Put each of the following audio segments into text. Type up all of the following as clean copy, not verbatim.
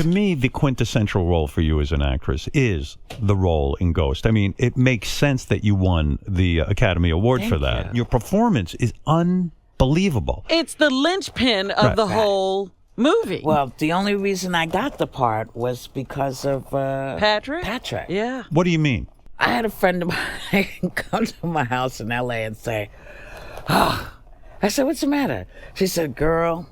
To me, the quintessential role for you as an actress is the role in Ghost. I mean, it makes sense that you won the Academy Award for that. you. Your performance is unbelievable. It's the linchpin of the whole movie. Well, the only reason I got the part was because of Patrick? Patrick. Yeah. What do you mean? I had a friend of mine come to my house in L.A. and say, "Oh," I said, "What's the matter?" She said, "Girl,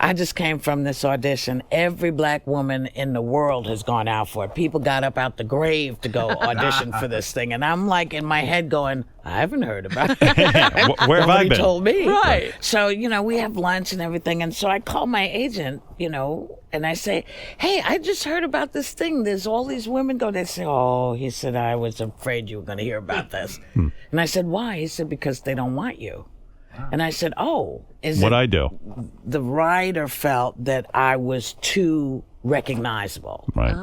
I just came from this audition. Every black woman in the world has gone out for it. People got up out the grave to go audition for this thing." And I'm like in my head going, I haven't heard about it. Where have I Nobody been? told me. Right. So, we have lunch and everything. And so I call my agent, and I say, "Hey, I just heard about this thing. There's all these women go." They say, "Oh," he said, "I was afraid you were going to hear about this." And I said, "Why?" He said, "Because they don't want you." And I said, "Oh, is What it I do. the writer felt that I was too recognizable?" Right.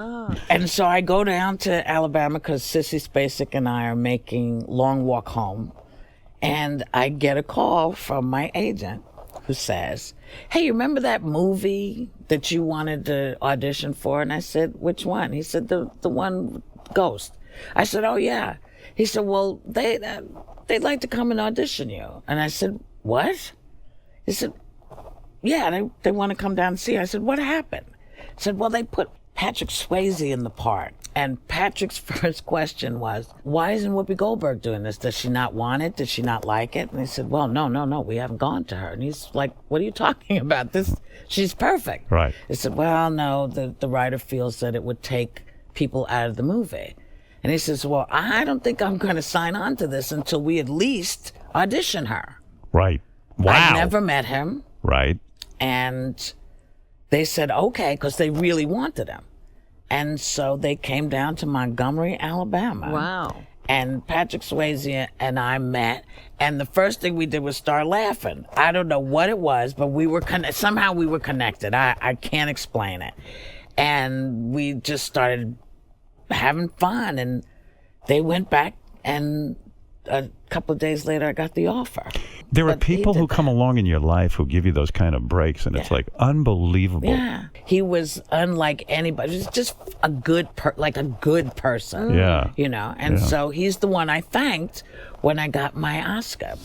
And so I go down to Alabama because Sissy Spacek and I are making Long Walk Home. And I get a call from my agent who says, "Hey, you remember that movie that you wanted to audition for?" And I said, "Which one?" He said, the one with Ghost." I said, "Oh, yeah." He said, "Well, they'd like to come and audition you." And I said, "What?" He said, "Yeah, they want to come down and see you." I said, "What happened?" He said, "Well, they put Patrick Swayze in the part." And Patrick's first question was, "Why isn't Whoopi Goldberg doing this? Does she not want it? Did she not like it?" And he said, "Well, no, we haven't gone to her." And he's like, "What are you talking about? She's perfect." Right. He said, "Well, no, the writer feels that it would take people out of the movie." And he says, "Well, I don't think I'm going to sign on to this until we at least audition her." Right. Wow. I never met him. Right. And they said, okay, because they really wanted him. And so they came down to Montgomery, Alabama. Wow. And Patrick Swayze and I met. And the first thing we did was start laughing. I don't know what it was, but somehow we were connected. I can't explain it. And we just started having fun. And they went back, and a couple of days later, I got the offer. There are But he people did who come along in your life who give you those kind of breaks, and it's like unbelievable. Yeah, he was unlike anybody. He's just a good person. Yeah. And so he's the one I thanked when I got my Oscar.